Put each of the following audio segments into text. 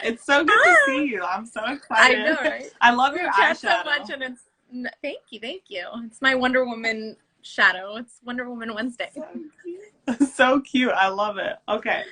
It's so good to see you. I'm so excited. I know, right? I love We your chat so eyeshadow. much, and thank you. It's my Wonder Woman shadow. It's Wonder Woman Wednesday. So cute. So cute. I love it. Okay.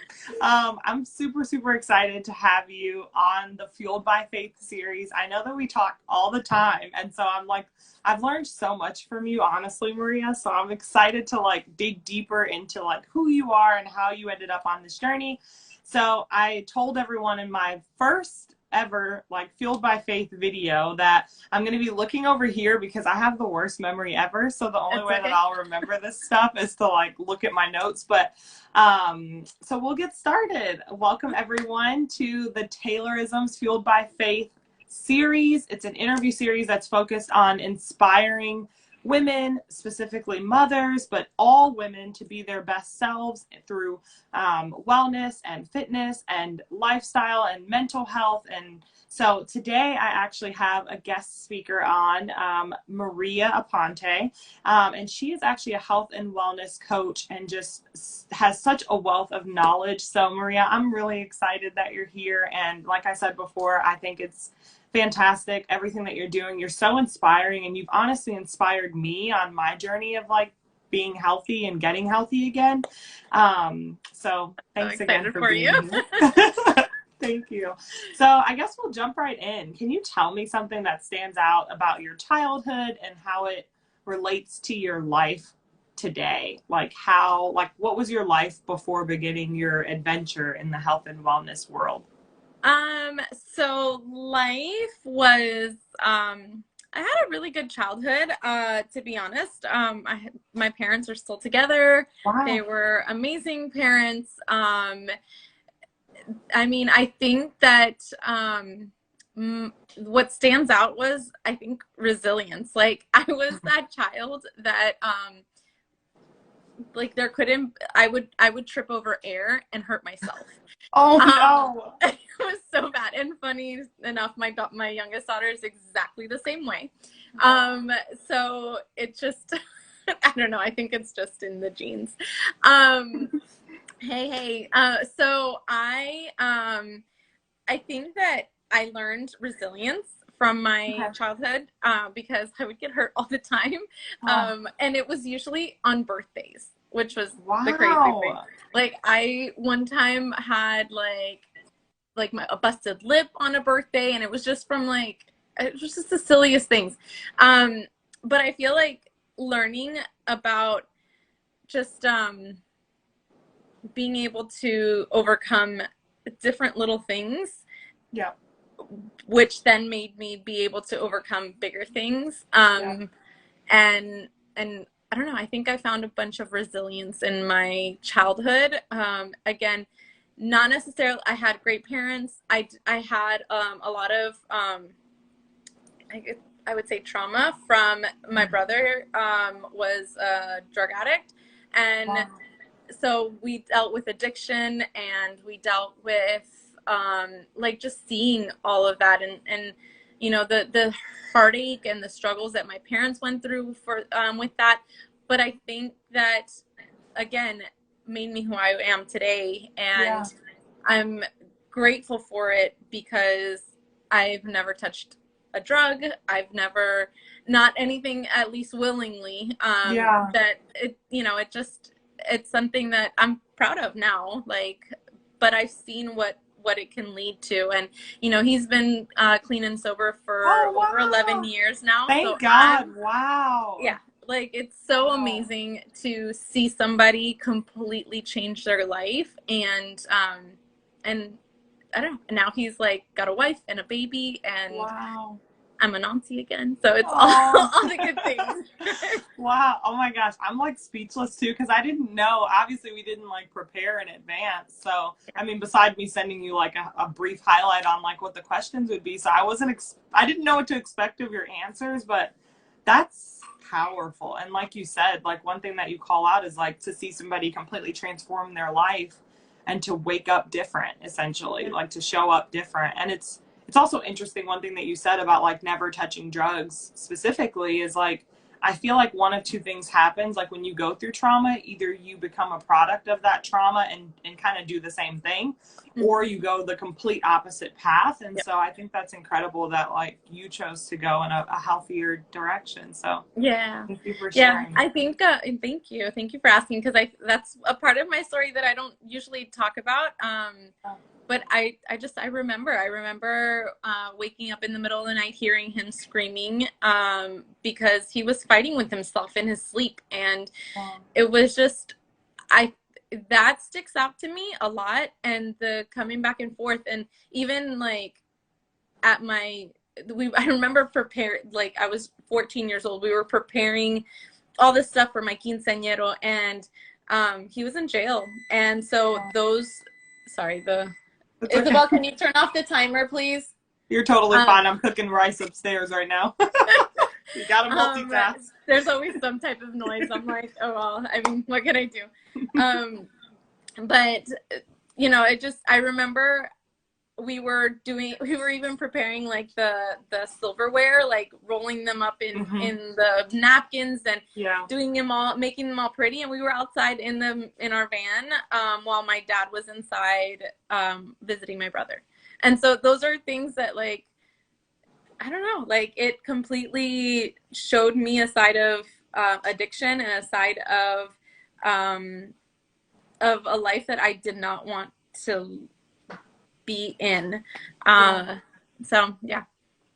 I'm super, super excited to have you on the Fueled by Faith series. I know that we talk all the time. And so I'm like, I've learned so much from you, honestly, Maria. So I'm excited to like dig deeper into like who you are and how you ended up on this journey. So I told everyone in my first ever like Fueled by Faith video that I'm going to be looking over here because I have the worst memory ever. So the only way that I'll remember this stuff is to like look at my notes. But so we'll get started. Welcome everyone to the Taylorisms Fueled by Faith series. It's an interview series that's focused on inspiring women, specifically mothers, but all women to be their best selves through wellness and fitness and lifestyle and mental health. And so today I actually have a guest speaker on, Maria Aponte, and she is actually a health and wellness coach and just has such a wealth of knowledge. So Maria, I'm really excited that you're here. And like I said before, I think it's fantastic, everything that you're doing. You're so inspiring, and you've honestly inspired me on my journey of like being healthy and getting healthy again. So thanks again for being here. Thank you. So I guess we'll jump right in. Can you tell me something that stands out about your childhood and how it relates to your life today? Like what was your life before beginning your adventure in the health and wellness world? So life was, I had a really good childhood, to be honest. My parents are still together. Wow. They were amazing parents. I mean, I think that, what stands out was, I think, resilience. Like, I was that child that, like I would trip over air and hurt myself. Oh no. It was so bad. And funny enough, my youngest daughter is exactly the same way. So it just, I don't know, I think it's just in the genes. Hey. So I think that I learned resilience from my childhood, because I would get hurt all the time. And it was usually on birthdays, which was the crazy thing. Like I one time had like a busted lip on a birthday, and it was just from it was just the silliest things. But I feel like learning about just being able to overcome different little things, which then made me be able to overcome bigger things. And I don't know, I think I found a bunch of resilience in my childhood. Again, not necessarily, I had great parents. I had a lot of, I would say trauma from my brother, was a drug addict. And so we dealt with addiction, and we dealt with like just seeing all of that, and you know, the heartache and the struggles that my parents went through with that. But I think that, again, made me who I am today. And I'm grateful for it because I've never touched a drug. I've never, not anything, at least willingly, that it, you know, it's something that I'm proud of now. Like, but I've seen what it can lead to. And, you know, he's been clean and sober for over 11 years now. Thank God. Wow. Yeah. Like, it's so amazing to see somebody completely change their life. And I don't know, now he's like got a wife and a baby, and I'm an auntie again. So it's all the good things. Wow. Oh my gosh. I'm like speechless too, because I didn't know. Obviously, we didn't like prepare in advance. So, I mean, besides me sending you like a brief highlight on like what the questions would be. So I didn't know what to expect of your answers, but that's powerful. And like you said, like one thing that you call out is like to see somebody completely transform their life and to wake up different, essentially, like to show up different. And it's also interesting, one thing that you said about like never touching drugs specifically is like, I feel like one of two things happens. Like when you go through trauma, either you become a product of that trauma and kind of do the same thing, or you go the complete opposite path. And so I think that's incredible that like you chose to go in a healthier direction. So Yeah. thank you for Yeah. sharing. I think, thank you. Thank you for asking, because that's a part of my story that I don't usually talk about. But I remember waking up in the middle of the night hearing him screaming because he was fighting with himself in his sleep. And it was just, that sticks out to me a lot. And the coming back and forth, and even like at I remember like I was 14 years old. We were preparing all this stuff for my quinceañero, and he was in jail. And so sorry, Isabel, Okay. can you turn off the timer, please? You're totally fine. I'm cooking rice upstairs right now. You gotta multitask. There's always some type of noise. I'm like, oh well, I mean, what can I do? But you know, I remember we were even preparing like the silverware, like rolling them up in the napkins and doing them all, making them all pretty. And we were outside in our van while my dad was inside visiting my brother. And so those are things that, like, I don't know, like it completely showed me a side of addiction and a side of a life that I did not want to be in. So yeah.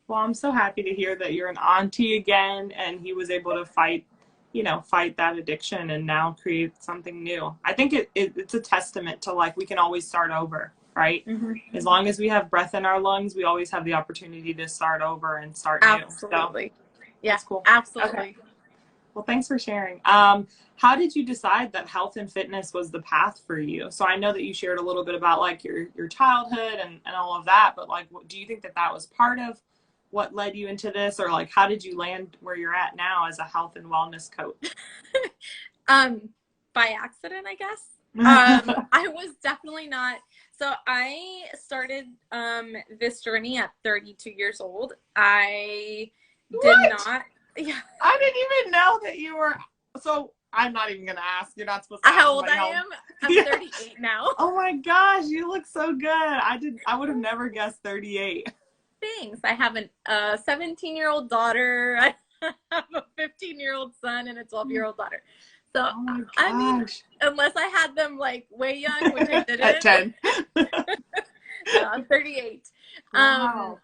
Well, I'm so happy to hear that you're an auntie again, and he was able to fight that addiction and now create something new. I think it's a testament to like we can always start over, right? As long as we have breath in our lungs, we always have the opportunity to start over and start new. Absolutely. So, yeah, that's cool. Absolutely. Okay. Well, thanks for sharing. How did you decide that health and fitness was the path for you? So I know that you shared a little bit about like your childhood and all of that, but like, do you think that was part of what led you into this, or like, how did you land where you're at now as a health and wellness coach? By accident, I guess. I was definitely not. So I started this journey at 32 years old. I did not. Yeah. I didn't even know that you were. So I'm not even gonna ask. You're not supposed to ask how old I am. I'm 38 now. Oh my gosh, you look so good. I would have never guessed 38. Thanks. I have a 17-year-old daughter. I have a 15-year-old son and a 12-year-old daughter. So oh my gosh. I mean, unless I had them like way young, which I didn't. At 10. No, I'm 38. Wow.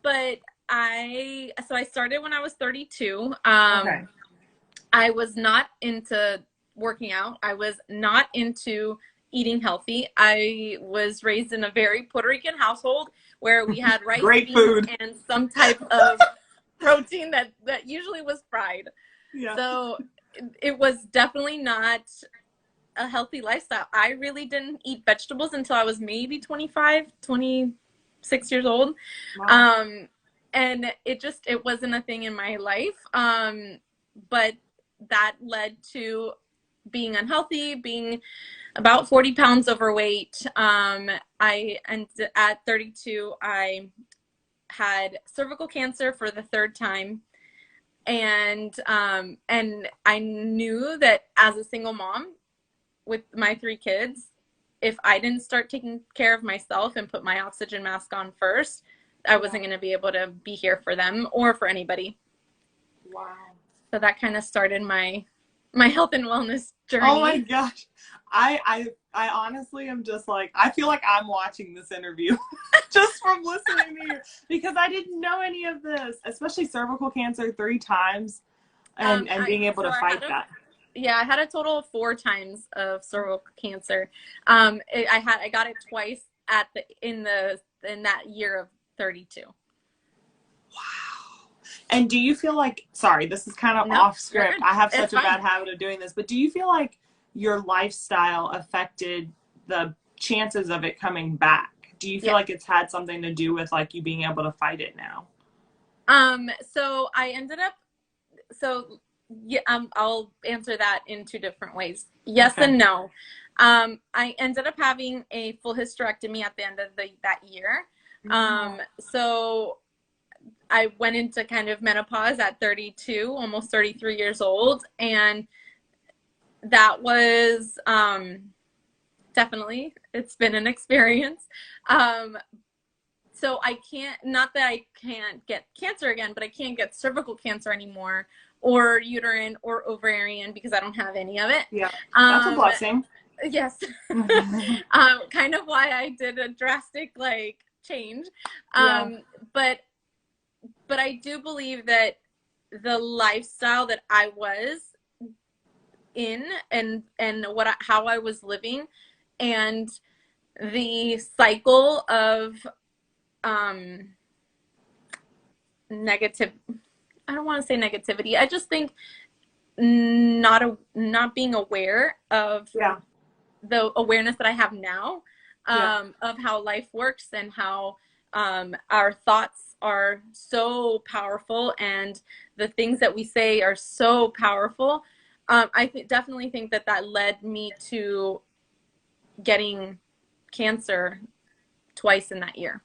But I started when I was 32. Okay. I was not into working out. I was not into eating healthy. I was raised in a very Puerto Rican household where we had rice, great food, and some type of protein that usually was fried. Yeah. So it was definitely not a healthy lifestyle. I really didn't eat vegetables until I was maybe 25, 26 years old. Wow. And it wasn't a thing in my life. But that led to being unhealthy, being about 40 pounds overweight. And at 32, I had cervical cancer for the third time. And I knew that as a single mom with my 3 kids, if I didn't start taking care of myself and put my oxygen mask on first, I wasn't going to be able to be here for them or for anybody. Wow. So that kind of started my health and wellness journey. Oh my gosh. I honestly am just like, I feel like I'm watching this interview just from listening to you, because I didn't know any of this, especially cervical cancer 3 times and being able to fight that. Yeah, I had a total of 4 times of cervical cancer. I got it twice in that year of 32. Wow. And do you feel like, sorry, this is kind of off script. I have such a bad habit of doing this, but do you feel like your lifestyle affected the chances of it coming back? Do you feel like it's had something to do with like you being able to fight it now? So I ended up, I'll answer that in 2 different ways. Yes and no. I ended up having a full hysterectomy at the end of that year. So I went into kind of menopause at 32, almost 33 years old. And that was definitely, it's been an experience. So I can't, not that I can't get cancer again, but I can't get cervical cancer anymore, or uterine or ovarian, because I don't have any of it. Yeah, that's a blessing. Yes. Kind of why I did a drastic like change. But I do believe that the lifestyle that I was in, and how I was living, and the cycle of negative, I don't want to say negativity. I just think not being aware of the awareness that I have now, of how life works, and how our thoughts are so powerful, and the things that we say are so powerful. I definitely think that led me to getting cancer twice in that year.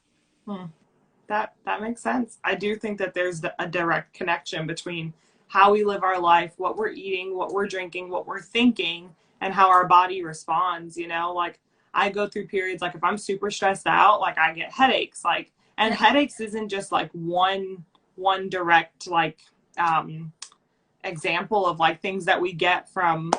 That makes sense. I do think that there's a direct connection between how we live our life, what we're eating, what we're drinking, what we're thinking, and how our body responds. You know, like I go through periods, like if I'm super stressed out, like I get headaches, like, and headaches isn't just like one direct like example of like things that we get from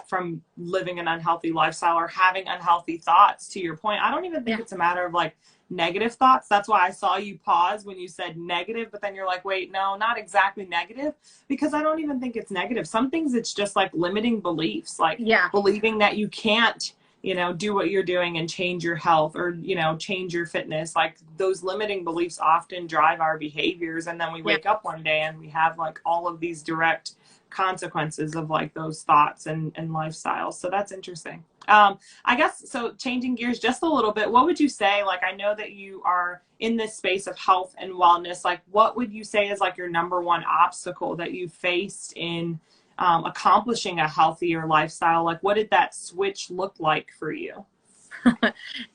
living an unhealthy lifestyle or having unhealthy thoughts. To your point, I don't even think it's a matter of like negative thoughts. That's why I saw you pause when you said negative, but then you're like, wait, no, not exactly negative, because I don't even think it's negative. Some things it's just like limiting beliefs, like believing that you can't, you know, do what you're doing and change your health, or, you know, change your fitness. Like those limiting beliefs often drive our behaviors, and then we wake up one day and we have like all of these direct consequences of like those thoughts and lifestyles. So that's interesting. I guess, so changing gears just a little bit, what would you say, like, I know that you are in this space of health and wellness, like what would you say is like your number one obstacle that you faced in accomplishing a healthier lifestyle? Like what did that switch look like for you?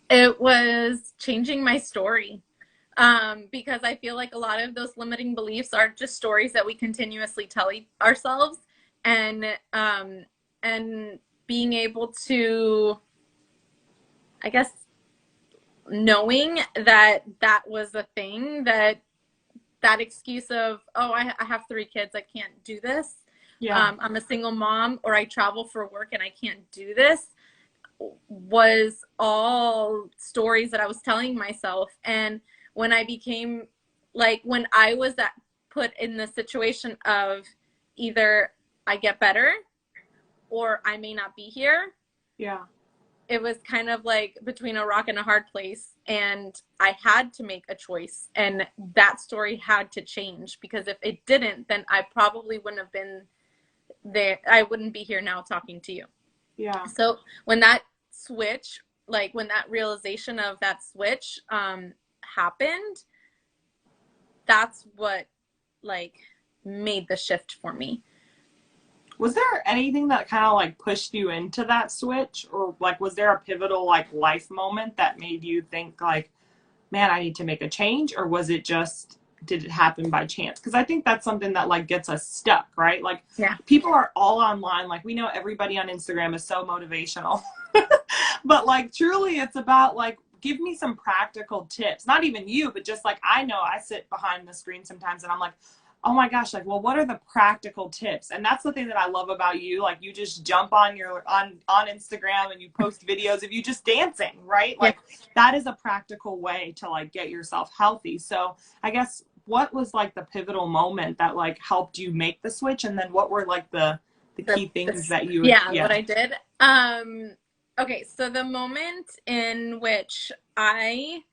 It was changing my story. Because I feel like a lot of those limiting beliefs are just stories that we continuously tell ourselves, and being able to, I guess, knowing that was a thing, that excuse of, oh, I have 3 kids, I can't do this. I'm a single mom, or I travel for work and I can't do this, was all stories that I was telling myself. And when I became, like, when I was put in the situation of either I get better or I may not be here. It was kind of like between a rock and a hard place, and I had to make a choice, and that story had to change, because if it didn't, then I probably wouldn't have been there. I wouldn't be here now talking to you. So when that switch, like when that realization of that switch happened, that's what like made the shift for me. Was there anything that kind of like pushed you into that switch, or like was there a pivotal like life moment that made you think like, man, I need to make a change? Or was it just, did it happen by chance? Because I think that's something that like gets us stuck, right? Like people are all online, like we know everybody on Instagram is so motivational but like truly it's about like, give me some practical tips. Not even you, but just like, I know I sit behind the screen sometimes and I'm like, oh my gosh, like, well, what are the practical tips? And that's the thing that I love about you. Like you just jump on Instagram and you post videos of you just dancing, right? Like that is a practical way to like get yourself healthy. So I guess what was like the pivotal moment that like helped you make the switch? And then what were like the key things that you what I did? Okay, so the moment in which I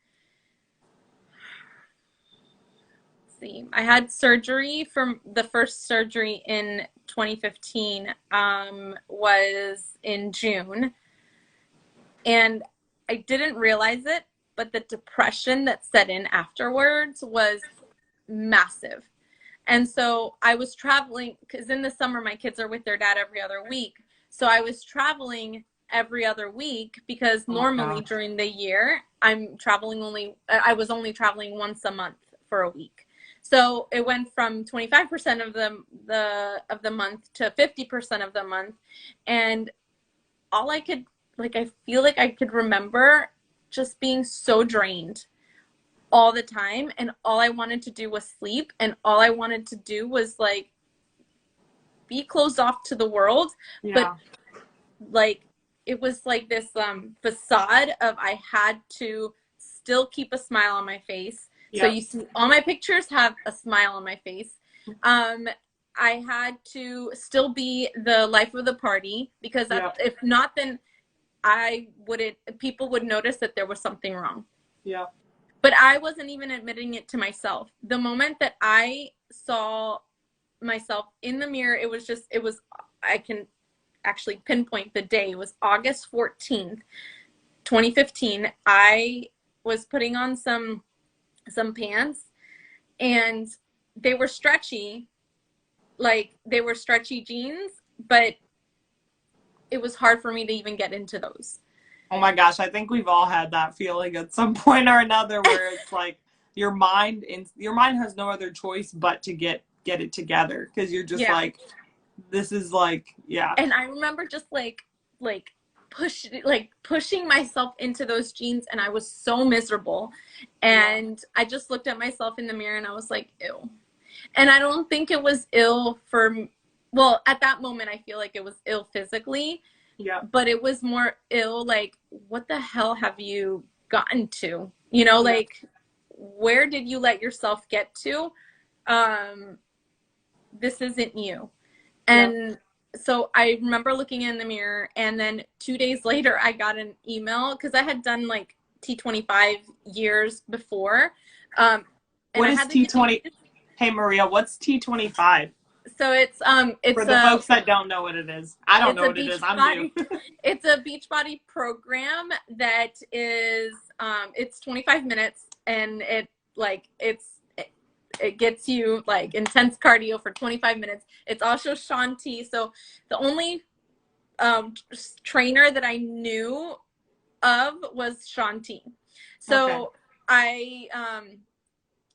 had surgery, from the first surgery in 2015, was in June, and I didn't realize it, but the depression that set in afterwards was massive. And so I was traveling, because in the summer my kids are with their dad every other week, so I was traveling every other week, because normally during the year I was only traveling once a month for a week. So it went from 25% of the month to 50% of the month. And all I could, like, I feel like I could remember just being so drained all the time, and all I wanted to do was sleep, and all I wanted to do was like be closed off to the world. But Yeah. like it was like this facade of I had to still keep a smile on my face. So Yep. you see all my pictures have a smile on my face. um I had to still be the life of the party, because Yep. if not, then I wouldn't, people would notice that there was something wrong. Yep. But I wasn't even admitting it to myself. The moment that I saw myself in the mirror, it was, I can actually pinpoint the day. It was August 14th, 2015. I was putting on some pants, and they were stretchy, like they were stretchy jeans, but it was hard for me to even get into those. Oh my gosh, I think we've all had that feeling at some point or another where it's like your mind has no other choice but to get it together, because you're just Yeah. like, this is like, yeah. And I remember just like pushing myself into those jeans, and I was so miserable. And I just looked at myself in the mirror and I was like, ew. And I don't think it was ill for, well, at that moment I feel like it was ill physically. Yeah. But it was more ill, like, what the hell have you gotten to? You know, like, where did you let yourself get to? This isn't you. And so I remember looking in the mirror, and then 2 days later I got an email, because I had done like T25 years before. And what I is had T20? Hey Maria, what's T25? So it's for the folks that don't know what it is. I don't know what it is. I'm new. It's a Beachbody program that is it's 25 minutes, and it gets you like intense cardio for 25 minutes. It's also Shanti. So the only trainer that I knew of was Shanti. So I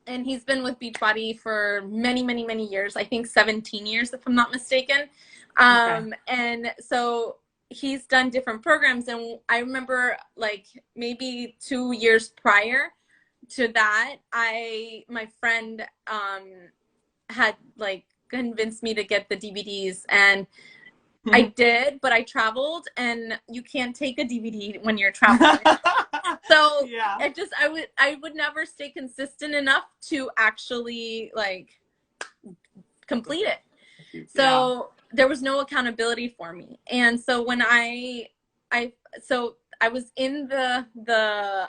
and he's been with Beachbody for many, many, many years. I think 17 years, if I'm not mistaken. And so he's done different programs. And I remember like maybe 2 years prior to that, my friend had like convinced me to get the DVDs, and I did, but I traveled, and you can't take a DVD when you're traveling. So I would never stay consistent enough to actually like complete it. So there was no accountability for me. And so when I was in the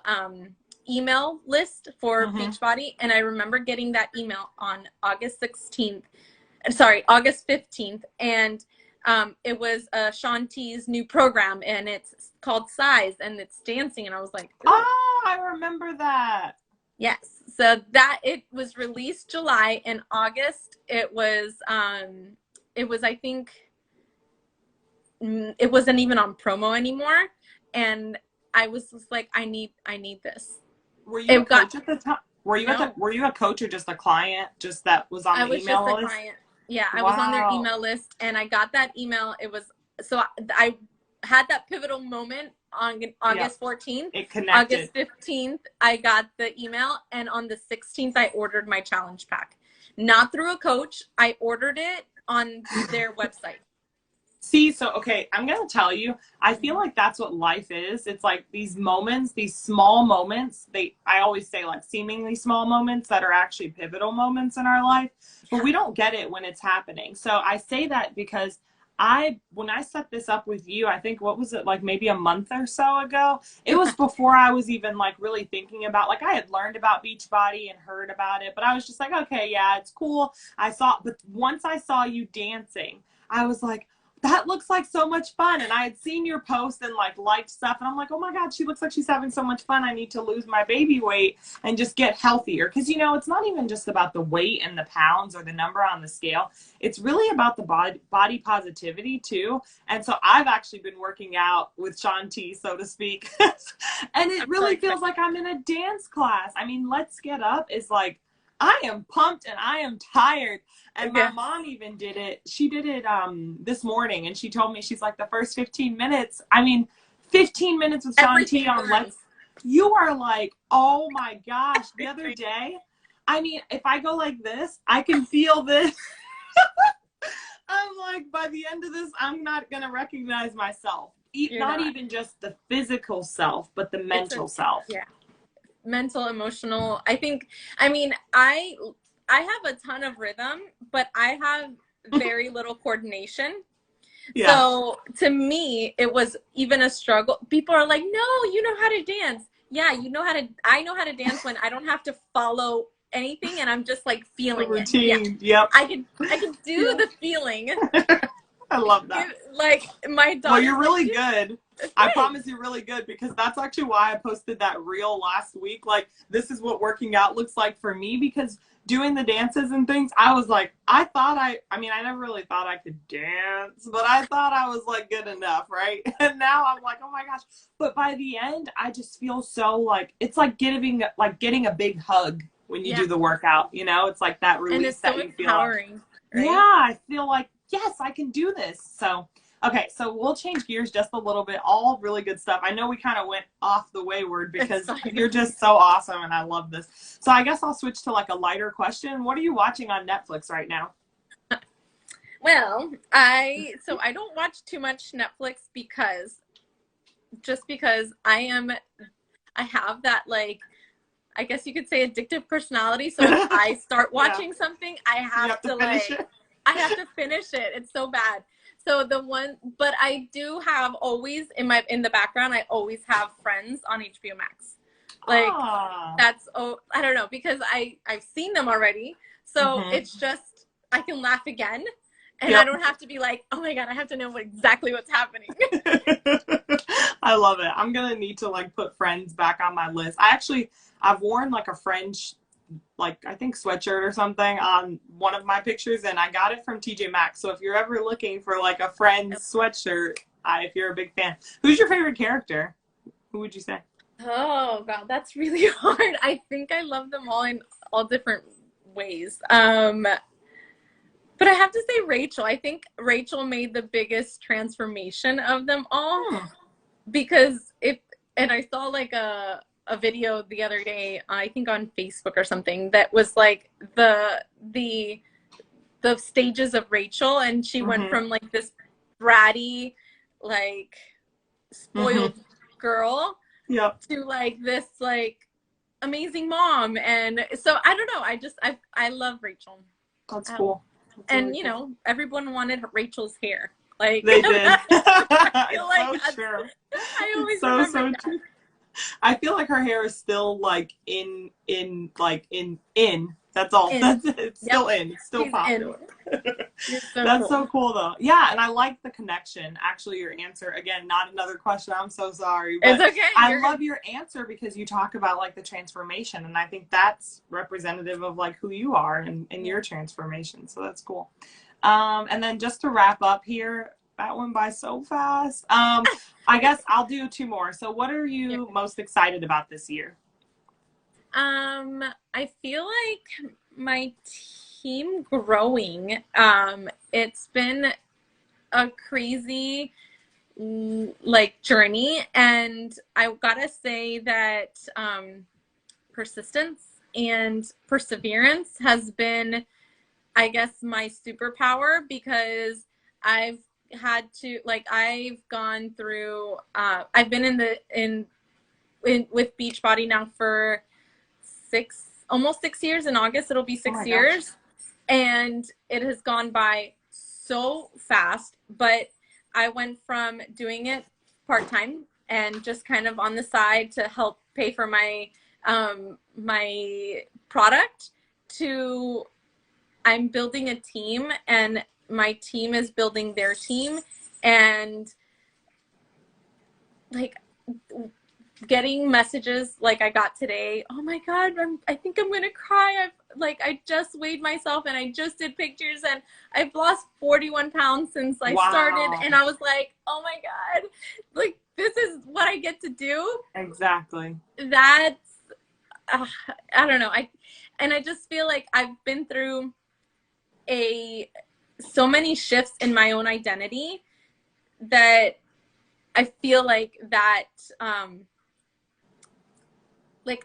email list for Beachbody, and I remember getting that email on August 15th, and it was Shanti's new program, and it's called Size, and it's dancing, and I was like, ooh. Oh, I remember that. Yes. So that, it was released July. In August, it was I think it wasn't even on promo anymore, and I was just like, I need this. Were you a coach at the time? Were you a coach or just a client just that was on the email list? I was just a client. Yeah, I was on their email list, and I got that email. It was, so I had that pivotal moment on August 14th. It connected. August 15th, I got the email, and on the 16th, I ordered my challenge pack. Not through a coach. I ordered it on their website. See, so, okay, I'm going to tell you, I feel like that's what life is. It's like these moments, these small moments, I always say like seemingly small moments that are actually pivotal moments in our life, but we don't get it when it's happening. So I say that because when I set this up with you, I think, what was it, like maybe a month or so ago? It was before I was even like really thinking about, like I had learned about Beachbody and heard about it, but I was just like, okay, yeah, it's cool. But once I saw you dancing, I was like, that looks like so much fun. And I had seen your post and like liked stuff, and I'm like, oh my God, she looks like she's having so much fun. I need to lose my baby weight and just get healthier. Because, you know, it's not even just about the weight and the pounds or the number on the scale. It's really about the body positivity too. And so I've actually been working out with Shanti, so to speak. And it really feels like I'm in a dance class. I mean, Let's Get Up is like I am pumped and I am tired. And my Yeah. mom even did it. She did it this morning, and she told me, she's like, the first 15 minutes, I mean, 15 minutes with Shaun T Everything on burns. Let's, you are like, oh my gosh. The other day, I mean, if I go like this, I can feel this. I'm like, by the end of this, I'm not going to recognize myself. Not even just the physical self, but the mental self. Yeah. Mental, emotional. I mean, I have a ton of rhythm, but I have very little coordination. Yeah. So to me, it was even a struggle. People are like, no, you know how to dance. Yeah, I know how to dance when I don't have to follow anything and I'm just like feeling the routine. It. Yeah. Yep. I can do the feeling. I love that. Like my daughter. Well, you're really good. I promise you're really good, because that's actually why I posted that reel last week. Like, this is what working out looks like for me, because doing the dances and things, I was like, I never really thought I could dance, but I thought I was like good enough, right? And now I'm like, oh my gosh. But by the end, I just feel so like, it's like getting a big hug when you do the workout, you know? It's like that release, and it's that so empowering, right? Yeah, I feel like, yes, I can do this. So, okay, so we'll change gears just a little bit. All really good stuff. I know we kind of went off the wayward because you're just so awesome, and I love this. So I guess I'll switch to like a lighter question. What are you watching on Netflix right now? Well, I don't watch too much Netflix because I have that, like, I guess you could say, addictive personality. So if I start watching something, I have to finish it. I have to finish it. It's so bad. So but I do have always in the background, I always have Friends on HBO Max. Like, that's, I don't know, because I've seen them already. So it's just, I can laugh again. And I don't have to be like, oh my God, I have to know exactly what's happening. I love it. I'm going to need to like put Friends back on my list. I've worn like a Friends, like, I think sweatshirt or something on one of my pictures, and I got it from TJ Maxx. So if you're ever looking for like a Friends sweatshirt, if you're a big fan, who's your favorite character? Who would you say? Oh God, that's really hard. I think I love them all in all different ways. But I have to say Rachel. I think Rachel made the biggest transformation of them all, because and I saw like a video the other day, I think on Facebook or something, that was like the stages of Rachel, and she went from like this bratty, like spoiled girl to like this like amazing mom. And so I don't know, I love Rachel. That's cool. That's and really, you know, everyone wanted Rachel's hair. Like, they did. I feel like so true. I always remember that. True. I feel like her hair is still like in. That's all. It's still in. It's still popular. That's so cool though. Yeah, and I like the connection. Actually, your answer, again, not another question. I'm so sorry. But it's okay. I love your answer, because you talk about like the transformation, and I think that's representative of like who you are and your transformation. So that's cool. And then just to wrap up here, that went by so fast. I guess I'll do two more. So what are you most excited about this year? I feel like my team growing. It's been a crazy like journey, and I gotta say that persistence and perseverance has been, I guess, my superpower, because I've had to, like, I've gone through I've been with Beachbody now for almost 6 years. In August it'll be 6 years. And it has gone by so fast. But I went from doing it part-time and just kind of on the side to help pay for my my product, to I'm building a team, and my team is building their team, and like getting messages like I got today, oh my God, I think I'm gonna cry. I just weighed myself and I just did pictures, and I've lost 41 pounds since I started. And I was like, oh my God, like, this is what I get to do. Exactly. I don't know. I just feel like I've been through so many shifts in my own identity that I feel like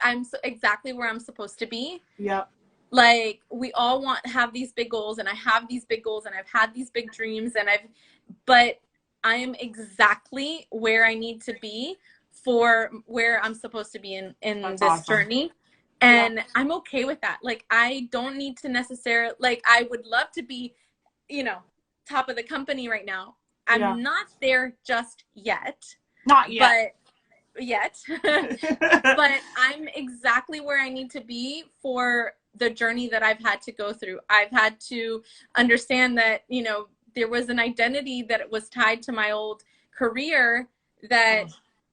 I'm exactly where I'm supposed to be. Yep. Like we all have these big goals, and I have these big goals, and I've had these big dreams, but I am exactly where I need to be for where I'm supposed to be in That's this awesome. journey. Yeah. And I'm okay with that. Like I don't need to necessarily, like I would love to be, you know, top of the company right now. Yeah. I'm not there just yet, Not yet. but but I'm exactly where I need to be for the journey that I've had to go through. I've had to understand that, you know, there was an identity that was tied to my old career that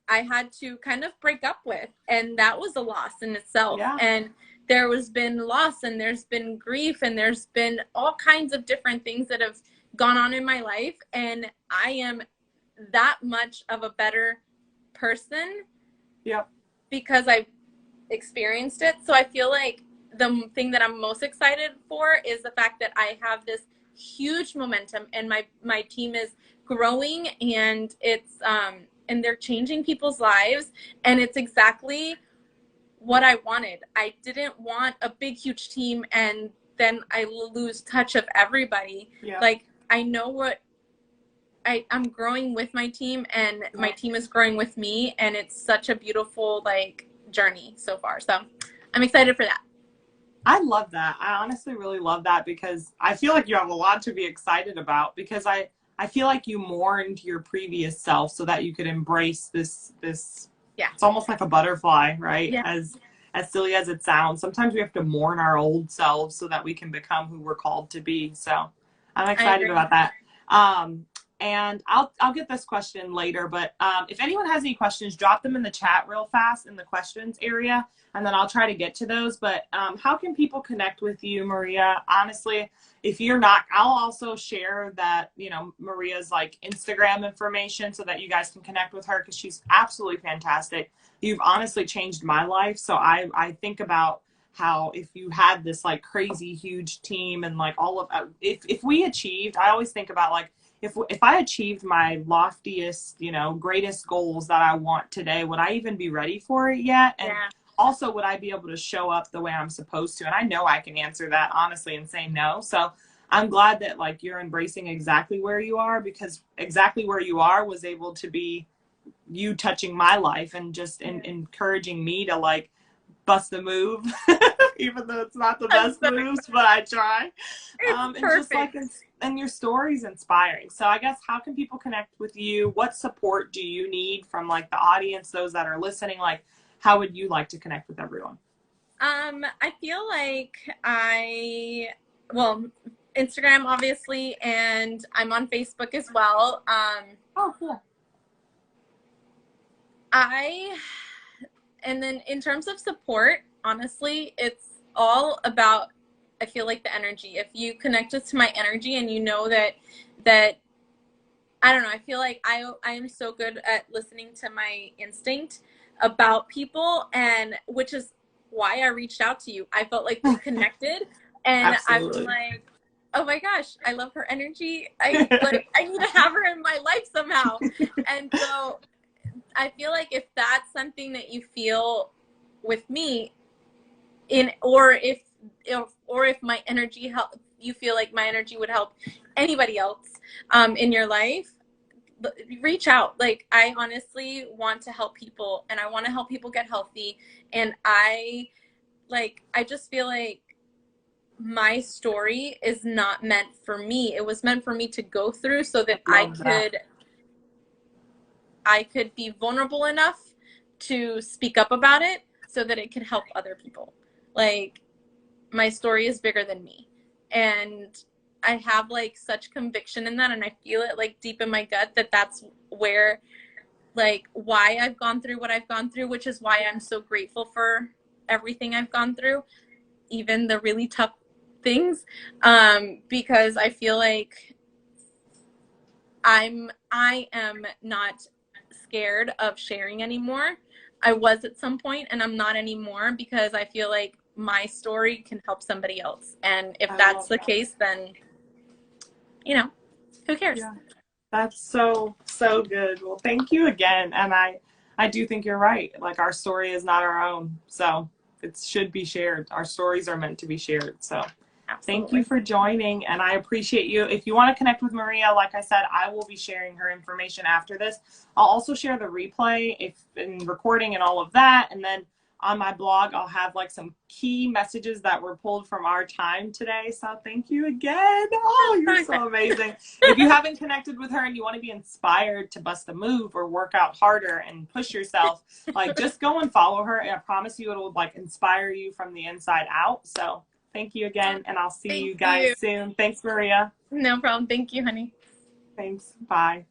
I had to kind of break up with. And that was a loss in itself. Yeah. And there has been loss, and there's been grief, and there's been all kinds of different things that have gone on in my life. And I am that much of a better person Yep. because I've experienced it. So I feel like the thing that I'm most excited for is the fact that I have this huge momentum, and my team is growing, and it's and they're changing people's lives, and it's exactly what I wanted. I didn't want a big huge team and then I lose touch of everybody. Yeah. Like I know what I'm growing with my team, and my team is growing with me, and it's such a beautiful like journey so far. So I'm excited for that. I love that. I honestly really love that because I feel like you have a lot to be excited about because I feel like you mourned your previous self so that you could embrace this Yeah. It's almost like a butterfly, right? Yeah. As silly as it sounds. Sometimes we have to mourn our old selves so that we can become who we're called to be. So I'm excited about that. And I'll get this question later, but if anyone has any questions, drop them in the chat real fast in the questions area, and then I'll try to get to those. But how can people connect with you, Maria? Honestly, if you're not, I'll also share that, you know, Maria's like Instagram information so that you guys can connect with her because she's absolutely fantastic. You've honestly changed my life. So I think about how if you had this like crazy huge team and like all of if we achieved, I always think about like if I achieved my loftiest, you know, greatest goals that I want today, would I even be ready for it yet? And also, would I be able to show up the way I'm supposed to? And I know I can answer that honestly and say no. So I'm glad that like you're embracing exactly where you are, because exactly where you are was able to be you touching my life and just encouraging me to like bust the move, even though it's not the best moves, but I try. It's And just like, and your story's inspiring. So I guess how can people connect with you? What support do you need from like the audience, those that are listening? Like, how would you like to connect with everyone? I feel like well, Instagram obviously, and I'm on Facebook as well. Oh, cool. And then in terms of support, honestly, it's all about, I feel like, the energy. If you connect to my energy and you know that I don't know, I feel like I am so good at listening to my instinct about people, and which is why I reached out to you. I felt like we connected, and Absolutely. I'm like, oh my gosh, I love her energy. I need to have her in my life somehow. And so I feel like if that's something that you feel with me or if my energy you feel like my energy would help anybody else in your life, reach out. Like I honestly want to help people, and I want to help people get healthy, and I just feel like my story is not meant for me. It was meant for me to go through so that I could be vulnerable enough to speak up about it so that it could help other people. Like my story is bigger than me, and I have like such conviction in that, and I feel it like deep in my gut that that's where like why I've gone through what I've gone through, which is why I'm so grateful for everything I've gone through, even the really tough things, because I feel like I am not scared of sharing anymore. I was at some point and I'm not anymore, because I feel like my story can help somebody else. And if I that's love the that. case, then, who cares? Yeah. That's so, so good. Well, thank you again. And I do think you're right. Like, our story is not our own. So it should be shared. Our stories are meant to be shared. So thank you Absolutely. for joining. And I appreciate you. If you want to connect with Maria, like I said, I will be sharing her information after this. I'll also share the replay if in recording and all of that. And then on my blog, I'll have like some key messages that were pulled from our time today. So thank you again. Oh, you're so amazing. If you haven't connected with her and you want to be inspired to bust a move or work out harder and push yourself, like, just go and follow her. And I promise you it'll like inspire you from the inside out. So thank you again. And I'll see Thank you you. guys soon. Thanks, Maria. No problem. Thank you, honey. Thanks. Bye.